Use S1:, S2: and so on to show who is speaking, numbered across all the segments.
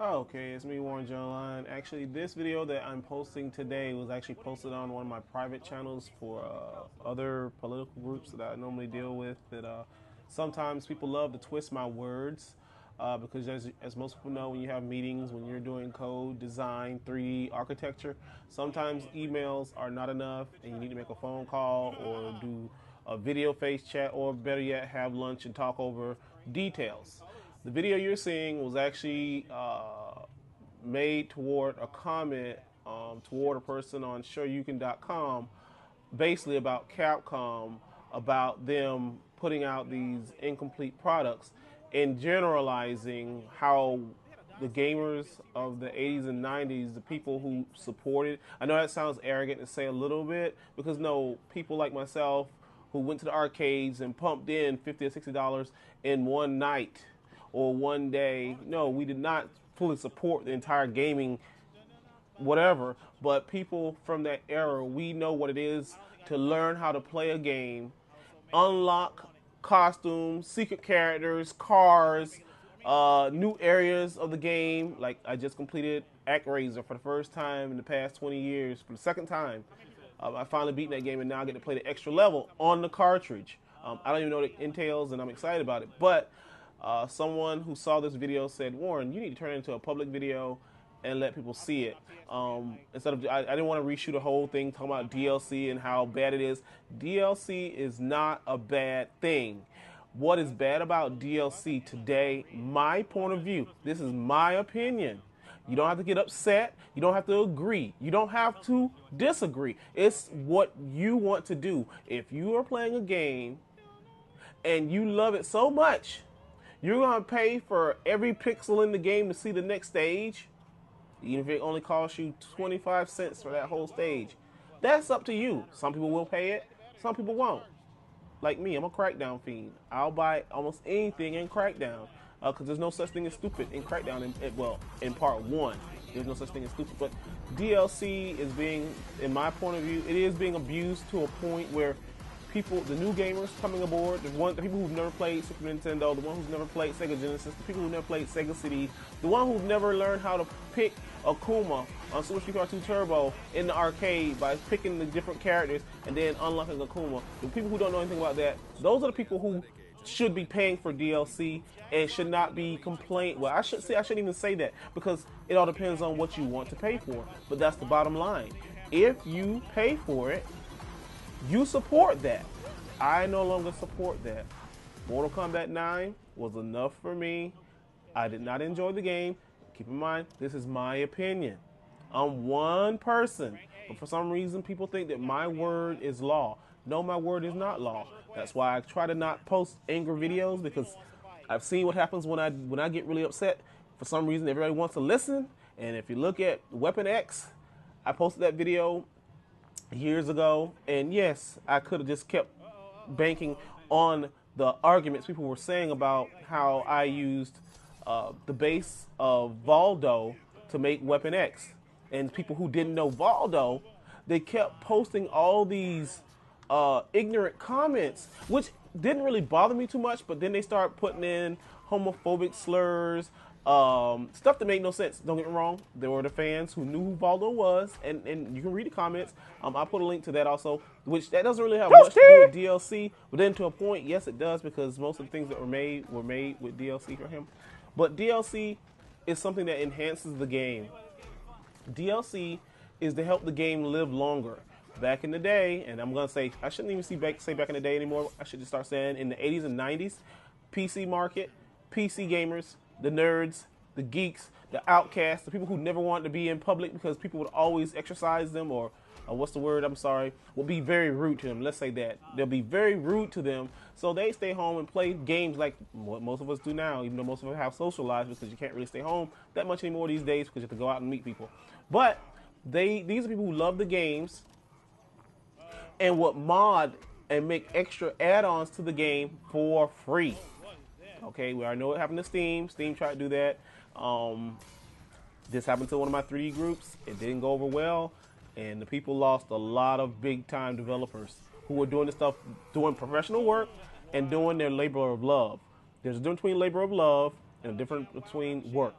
S1: Okay, it's me, warrengonline. Actually, this video that I'm posting today was actually posted on one of my private channels for other political groups that I normally deal with. That sometimes people love to twist my words because, as most people know, when you have meetings, when you're doing code, design, 3D architecture, sometimes emails are not enough, and you need to make a phone call or do a video face chat, or better yet, have lunch and talk over details. The video you're seeing was actually made toward a comment toward a person on SureYouCan.com, basically about Capcom, about them putting out these incomplete products and generalizing how the gamers of the 80s and 90s, the people who supported, I know that sounds arrogant to say a little bit, because no, people like myself who went to the arcades and pumped in $50 or $60 in one night or one day. No, we did not fully support the entire gaming whatever, but people from that era, we know what it is to learn how to play a game, unlock costumes, secret characters, cars, new areas of the game. Like I just completed ActRaiser for the first time in the past 20 years, for the second time. I finally beat that game and now I get to play the extra level on the cartridge. I don't even know what it entails and I'm excited about it. But someone who saw this video said, Warren, you need to turn it into a public video and let people see it. Instead of, I didn't want to reshoot a whole thing talking about DLC and how bad it is. DLC is not a bad thing. What is bad about DLC today, my point of view, this is my opinion. You don't have to get upset. You don't have to agree. You don't have to disagree. It's what you want to do. If you are playing a game and you love it so much, you're going to pay for every pixel in the game to see the next stage, even if it only costs you 25 cents for that whole stage. That's up to you. Some people will pay it. Some people won't. Like me, I'm a Crackdown fiend. I'll buy almost anything in Crackdown because there's no such thing as stupid in Crackdown. In part one, there's no such thing as stupid. But DLC is being, in my point of view, it is being abused to a point where people, the new gamers coming aboard, the people who've never played Super Nintendo, the one who's never played Sega Genesis, the people who've never played Sega CD, the one who've never learned how to pick Akuma on Super Street Car 2 Turbo in the arcade by picking the different characters and then unlocking Akuma. The people who don't know anything about that, those are the people who should be paying for DLC and should not be complaining. Well, I shouldn't even say that because it all depends on what you want to pay for. But that's the bottom line. If you pay for it, you support that. I no longer support that. Mortal Kombat 9 was enough for me. I did not enjoy the game. Keep in mind, this is my opinion. I'm one person, but for some reason people think that my word is law. No, my word is not law. That's why I try to not post anger videos, because I've seen what happens when I get really upset. For some reason, everybody wants to listen. And if you look at Weapon X, I posted that video years ago, and yes, I could have just kept banking on the arguments people were saying about how I used the base of Valdo to make Weapon X. And people who didn't know Valdo, they kept posting all these ignorant comments, which didn't really bother me too much, but then they start putting in homophobic slurs, stuff that made no sense. Don't get me wrong, there were the fans who knew who Valdo was, and you can read the comments. I put a link to that also, which that doesn't really have much to do with DLC, but then to a point, yes it does, because most of the things that were made with DLC for him. But DLC is something that enhances the game. DLC is to help the game live longer. Back in the day, and I'm going to say, I shouldn't even say back in the day anymore, I should just start saying in the 80s and 90s, PC market, PC gamers, the nerds, the geeks, the outcasts, the people who never wanted to be in public because people would always exercise them, or what's the word, I'm sorry, will be very rude to them. Let's say that. They'll be very rude to them, so they stay home and play games like what most of us do now, even though most of us have social lives, because you can't really stay home that much anymore these days because you have to go out and meet people. But these are people who love the games and would mod and make extra add-ons to the game for free. Okay, we already know what happened to Steam. Steam tried to do that. This happened to one of my 3D groups. It didn't go over well, and the people lost a lot of big-time developers who were doing this stuff, doing professional work and doing their labor of love. There's a difference between labor of love and a difference between work.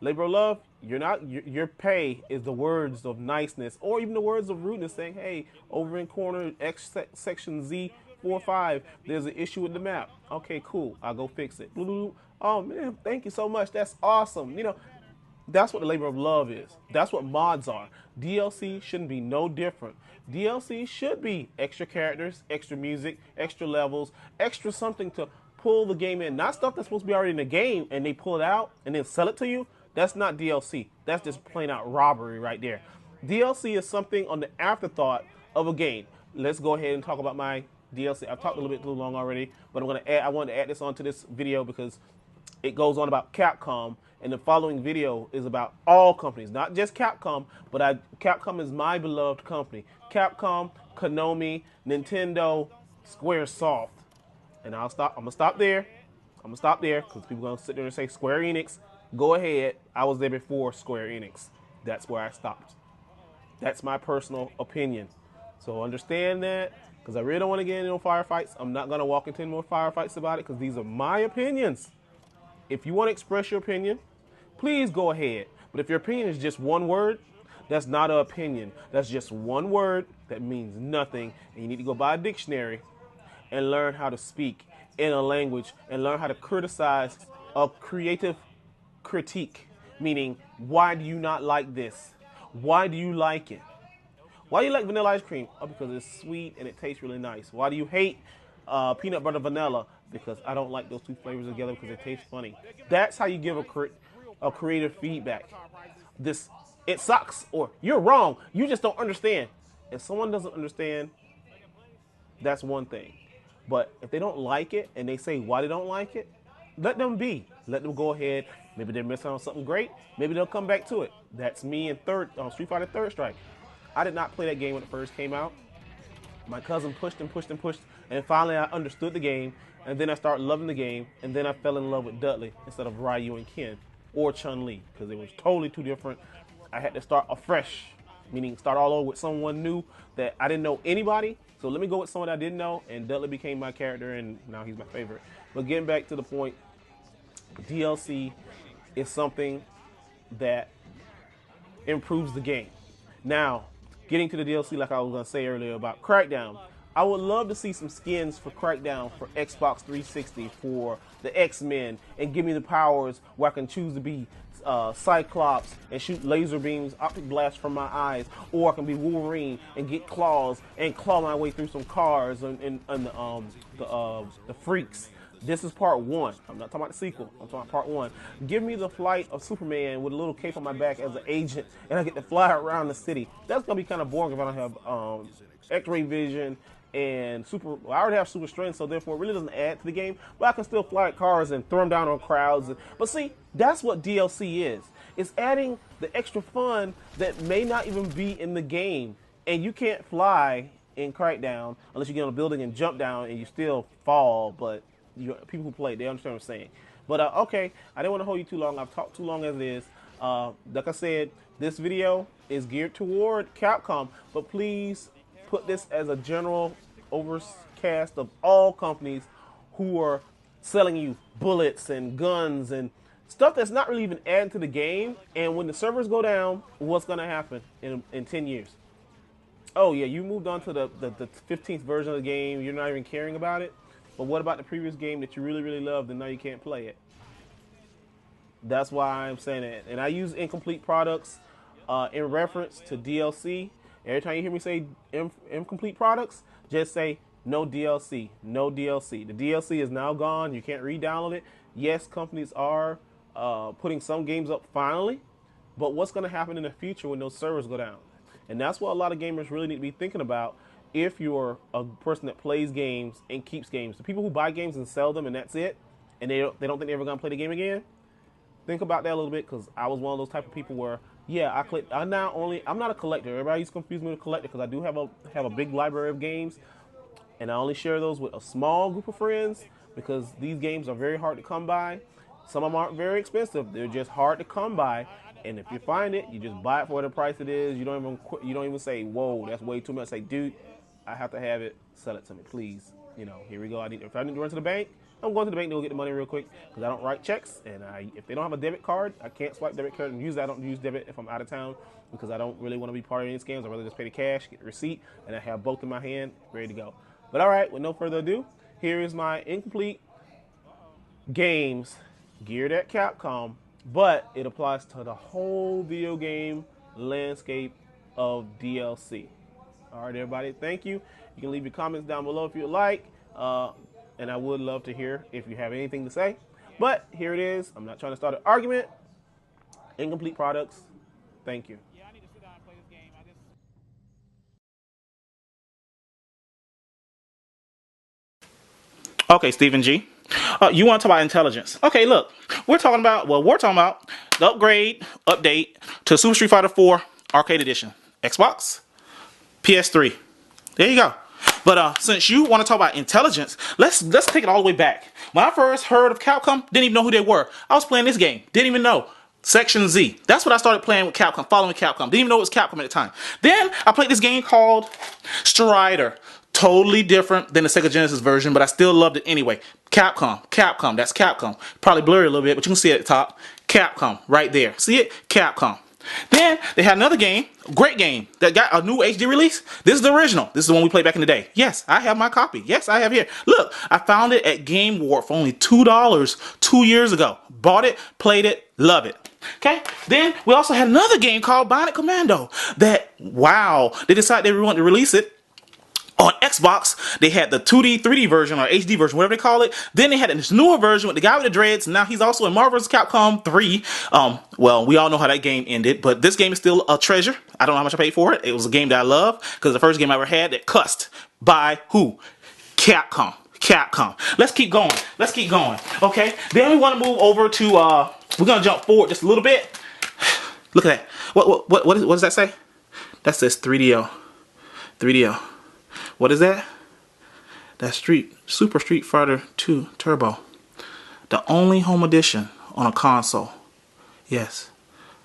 S1: Labor of love, you're not your pay is the words of niceness or even the words of rudeness, saying, "Hey, over in corner section Z45, there's an issue with the map." Okay, cool. I'll go fix it. Oh man, thank you so much. That's awesome. That's what the labor of love is. That's what mods are. DLC shouldn't be no different. DLC should be extra characters, extra music, extra levels, extra something to pull the game in. Not stuff that's supposed to be already in the game and they pull it out and then sell it to you. That's not DLC. That's just plain out robbery right there. DLC is something on the afterthought of a game. Let's go ahead and talk about my DLC. I've talked a little bit too long already, but I wanted to add this onto this video because it goes on about Capcom, and the following video is about all companies, not just Capcom, but Capcom is my beloved company. Capcom, Konami, Nintendo, Squaresoft. And I'm gonna stop there. I'm gonna stop there because people are gonna sit there and say Square Enix. Go ahead. I was there before Square Enix. That's where I stopped. That's my personal opinion. So understand that, because I really don't want to get into no firefights. I'm not gonna walk into any more firefights about it because these are my opinions. If you want to express your opinion, please go ahead. But if your opinion is just one word, that's not an opinion. That's just one word that means nothing. And you need to go buy a dictionary and learn how to speak in a language and learn how to criticize a creative critique. Meaning, why do you not like this? Why do you like it? Why do you like vanilla ice cream? Oh, because it's sweet and it tastes really nice. Why do you hate peanut butter vanilla? Because I don't like those two flavors together because they taste funny. That's how you give a creative feedback. It sucks, or you're wrong. You just don't understand. If someone doesn't understand, that's one thing. But if they don't like it and they say why they don't like it, let them be. Let them go ahead. Maybe they're missing on something great. Maybe they'll come back to it. That's me in Street Fighter Third Strike. I did not play that game when it first came out. My cousin pushed and pushed and pushed, and finally I understood the game, and then I started loving the game, and then I fell in love with Dudley instead of Ryu and Ken or Chun-Li, because it was totally too different. I had to start afresh, meaning start all over with someone new that I didn't know anybody, so let me go with someone I didn't know, and Dudley became my character, and now he's my favorite. But getting back to the point, DLC is something that improves the game. Now, getting to the DLC, like I was going to say earlier about Crackdown, I would love to see some skins for Crackdown for Xbox 360 for the X-Men, and give me the powers where I can choose to be Cyclops and shoot laser beams, optic blasts from my eyes, or I can be Wolverine and get claws and claw my way through some cars and the freaks. This is part one. I'm not talking about the sequel. I'm talking about part one. Give me the flight of Superman with a little cape on my back as an agent, and I get to fly around the city. That's gonna be kind of boring if I don't have X-ray vision and super. Well, I already have super strength, so therefore it really doesn't add to the game. But I can still fly at cars and throw them down on crowds. But see, that's what DLC is. It's adding the extra fun that may not even be in the game, and you can't fly in Crackdown unless you get on a building and jump down, and you still fall, but people who play, they understand what I'm saying. But okay, I didn't want to hold you too long. I've talked too long as it is. Like I said, this video is geared toward Capcom, but please put this as a general overcast of all companies who are selling you bullets and guns and stuff that's not really even adding to the game. And when the servers go down, what's going to happen in 10 years? Oh yeah, you moved on to the 15th version of the game. You're not even caring about it. But what about the previous game that you really, really loved and now you can't play it? That's why I'm saying that. And I use incomplete products in reference to DLC. Every time you hear me say incomplete products, just say no DLC, no DLC. The DLC is now gone. You can't re-download it. Yes, companies are putting some games up finally, but what's going to happen in the future when those servers go down? And that's what a lot of gamers really need to be thinking about. If you're a person that plays games and keeps games, the people who buy games and sell them and that's it, and they don't think they're ever gonna play the game again, think about that a little bit, because I was one of those type of people where, yeah, I'm not a collector. Everybody used to confuse me with a collector because I do have a big library of games, and I only share those with a small group of friends because these games are very hard to come by. Some of them aren't very expensive; they're just hard to come by. And if you find it, you just buy it for the price it is. You don't even say, "Whoa, that's way too much." Say, "Dude, I have to have it. Sell it to me, please." Here we go. If I need to run to the bank, I'm going to the bank to go get the money real quick because I don't write checks, and if they don't have a debit card, I can't swipe debit card. And usually I don't use debit if I'm out of town because I don't really want to be part of any scams. I'd rather just pay the cash, get the receipt, and I have both in my hand, ready to go. But all right, with no further ado, here is my incomplete games geared at Capcom, but it applies to the whole video game landscape of DLC. All right, everybody, thank you. You can leave your comments down below if you'd like, and I would love to hear if you have anything to say. But here it is. I'm not trying to start an argument. Incomplete products. Thank you.
S2: Okay, Stephen G. You want to talk about intelligence? Okay, look, we're talking about the update to Super Street Fighter 4 Arcade Edition, Xbox, PS3. There you go. But since you want to talk about intelligence, let's take it all the way back. When I first heard of Capcom, didn't even know who they were. I was playing this game, didn't even know. Section Z. That's what I started playing with Capcom, following Capcom. Didn't even know it was Capcom at the time. Then I played this game called Strider. Totally different than the Sega Genesis version, but I still loved it anyway. Capcom, that's Capcom. Probably blurry a little bit, but you can see it at the top. Capcom, right there. See it? Capcom. Then they had another game, great game, that got a new HD release. This is the original. This is the one we played back in the day. Yes, I have my copy. Yes, I have here. Look, I found it at Game Warp for only $2 2 years ago. Bought it, played it, love it. Okay, then we also had another game called Bionic Commando that, wow, they decided they wanted to release it on Xbox. They had the 2D, 3D version, or HD version, whatever they call it. Then they had this newer version with the guy with the dreads. Now he's also in Marvel vs. Capcom 3. Well, we all know how that game ended, but this game is still a treasure. I don't know how much I paid for it. It was a game that I love because the first game I ever had that cussed by who? Capcom. Let's keep going. Okay. Then we want to move over to, we're going to jump forward just a little bit. Look at that. What does that say? That says 3DO. What is that? That's Super Street Fighter 2 Turbo. The only home edition on a console. Yes.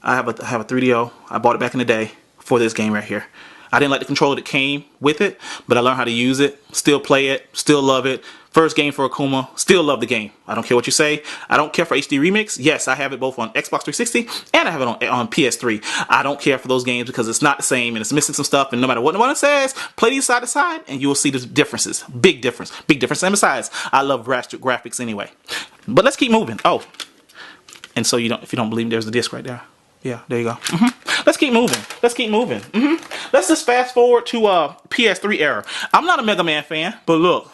S2: I have a 3DO. I bought it back in the day for this game right here. I didn't like the controller that came with it, but I learned how to use it. Still play it. Still love it. First game for Akuma. Still love the game. I don't care what you say. I don't care for HD Remix. Yes, I have it both on Xbox 360 and I have it on PS3. I don't care for those games because it's not the same and it's missing some stuff. And no matter what one says, play these side to side and you will see the differences. Big difference. And besides, I love graphics anyway. But let's keep moving. Oh, and so if you don't believe me, there's the disc right there. Yeah, there you go. Let's keep moving. Let's just fast forward to PS3 era. I'm not a Mega Man fan, but look.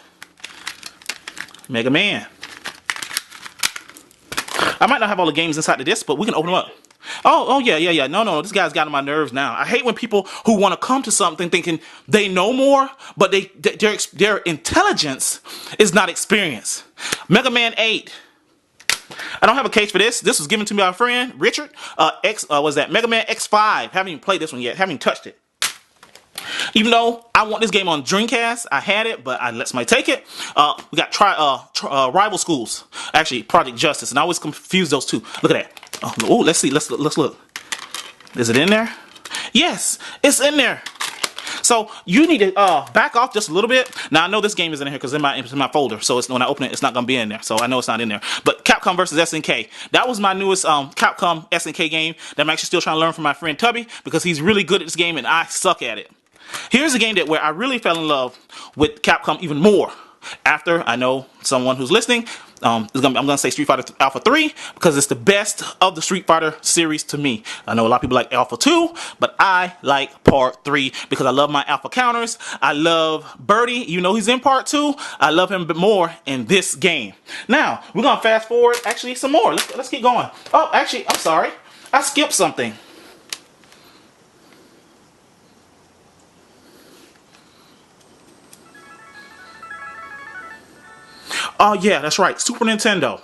S2: Mega Man. I might not have all the games inside the disc, but we can open them up. Oh yeah. No. This guy's got on my nerves now. I hate when people who want to come to something thinking they know more, but their intelligence is not experience. Mega Man 8. I don't have a case for this. This was given to me by a friend, Richard. Mega Man X5. Haven't even played this one yet. Haven't even touched it. Even though I want this game on Dreamcast, I had it, but I let somebody take it. We got Rival Schools. Actually, Project Justice, and I always confuse those two. Look at that. Oh, let's see. Let's look. Is it in there? Yes, it's in there. So you need to back off just a little bit. Now I know this game is in here because it's in my folder. So when I open it, it's not gonna be in there. So I know it's not in there. But Capcom vs SNK. That was my newest Capcom SNK game that I'm actually still trying to learn from my friend Tubby because he's really good at this game and I suck at it. Here's a game where I really fell in love with Capcom even more. After I know someone who's listening, I'm gonna say Street Fighter Alpha 3 because it's the best of the Street Fighter series to me. I know a lot of people like Alpha 2, but I like Part 3 because I love my Alpha counters. I love Birdie, you know he's in Part 2. I love him a bit more in this game. Now we're gonna fast forward actually some more. Let's keep going. Oh, actually, I'm sorry, I skipped something. Oh yeah, that's right, Super Nintendo.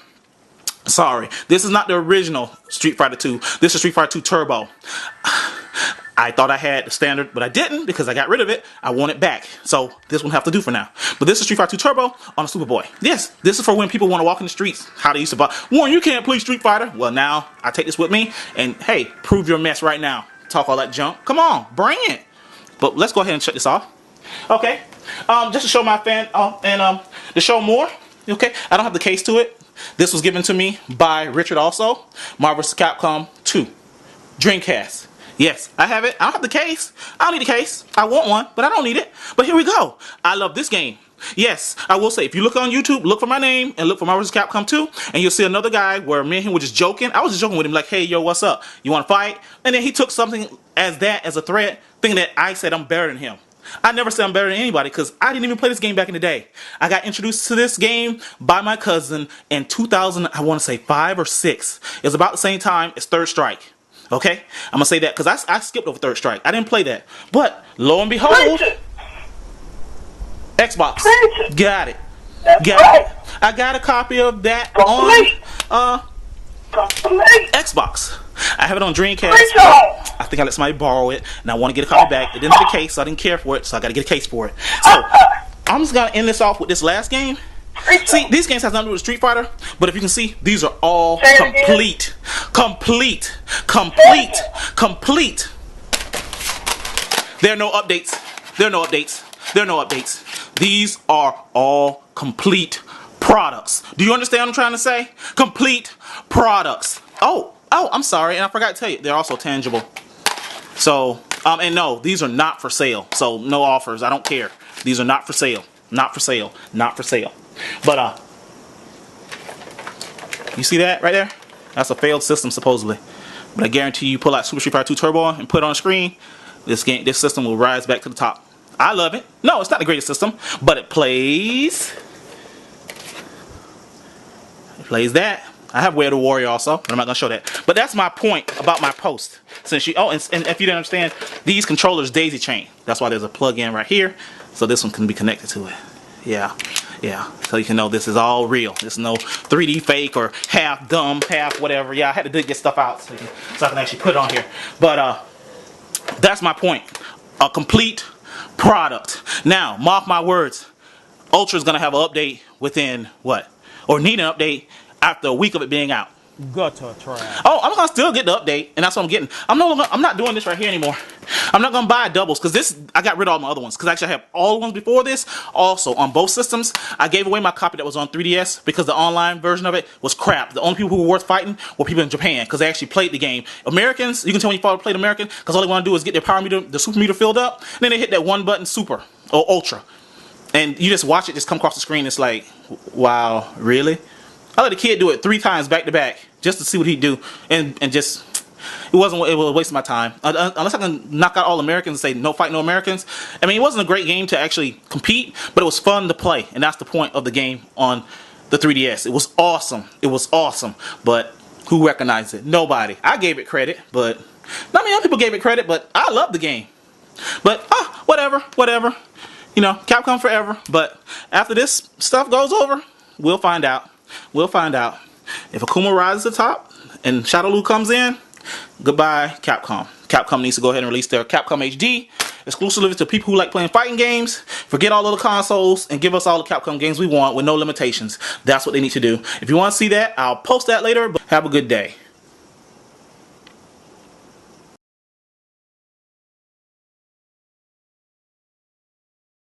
S2: Sorry, this is not the original Street Fighter 2. This is Street Fighter 2 Turbo. I thought I had the standard, but I didn't because I got rid of it. I want it back. So this one have to do for now. But this is Street Fighter 2 Turbo on a Super Boy. This is for when people want to walk in the streets. How they used to buy, Warren, you can't play Street Fighter. Well, now I take this with me and hey, prove your mess right now. Talk all that junk. Come on, bring it. But let's go ahead and shut this off. Okay, just to show my fan and to show more. Okay, I don't have the case to it. This was given to me by Richard also. Marvel vs. Capcom 2. Dreamcast. Yes, I have it. I don't have the case. I don't need a case. I want one, but I don't need it. But here we go. I love this game. Yes, I will say, if you look on YouTube, look for my name and look for Marvel vs. Capcom 2, and you'll see another guy where me and him were just joking. I was just joking with him like, hey, yo, what's up? You want to fight? And then he took something as a threat, thinking that I said I'm better than him. I never said I'm better than anybody because I didn't even play this game back in the day. I got introduced to this game by my cousin in 2000, I want to say 5 or 6. It was about the same time as Third Strike. Okay? I'm going to say that because I skipped over Third Strike. I didn't play that. But, lo and behold, Xbox. Got it. Got it. I got a copy of that on Xbox. I have it on Dreamcast. I think I let somebody borrow it, and I want to get a copy back. It didn't have a case, so I didn't care for it, so I got to get a case for it. So, I'm just going to end this off with this last game. See, these games have nothing to do with Street Fighter, but if you can see, these are all complete. There are no updates. These are all complete products. Do you understand what I'm trying to say? Complete products. Oh, I'm sorry, and I forgot to tell you, they're also tangible. So, and no, these are not for sale. So, no offers. I don't care. These are not for sale. Not for sale. But, you see that right there? That's a failed system, supposedly. But I guarantee you pull out Super Street Fighter 2 Turbo and put it on the screen, this system will rise back to the top. I love it. No, it's not the greatest system, but it plays that. I have Way of the Warrior also, but I'm not going to show that. But that's my point about my post. Since and if you didn't understand, these controllers daisy chain. That's why there's a plug-in right here, so this one can be connected to it. Yeah. So you can know this is all real. There's no 3D fake or half dumb, half whatever. Yeah, I had to dig this stuff out so I can actually put it on here. But that's my point. A complete product. Now, mark my words. Ultra is going to have an update within what? Or need an update after a week of it being out.
S1: Gutter trash.
S2: Oh, I'm gonna still get the update, and that's what I'm getting. I'm not doing this right here anymore. I'm not gonna buy doubles because this I got rid of all my other ones because actually I have all the ones before this. Also on both systems, I gave away my copy that was on 3DS because the online version of it was crap. The only people who were worth fighting were people in Japan because they actually played the game. Americans, you can tell when you played American because all they want to do is get their power meter, the super meter filled up, and then they hit that one button super or ultra, and you just watch it just come across the screen. It's like, wow, really? I let the kid do it 3 times back to back just to see what he'd do, and just it was a waste of my time. Unless I can knock out all Americans and say no fight, no Americans. I mean, it wasn't a great game to actually compete, but it was fun to play, and that's the point of the game on the 3DS. It was awesome. But who recognized it? Nobody. I gave it credit, but not many other people gave it credit. But I love the game. But whatever. You know, Capcom forever. But after this stuff goes over, we'll find out. If Akuma rises to the top and Shadow Lu comes in, goodbye Capcom. Capcom needs to go ahead and release their Capcom HD exclusively to people who like playing fighting games. Forget all of the consoles and give us all the Capcom games we want with no limitations. That's what they need to do. If you want to see that, I'll post that later. But have a good day.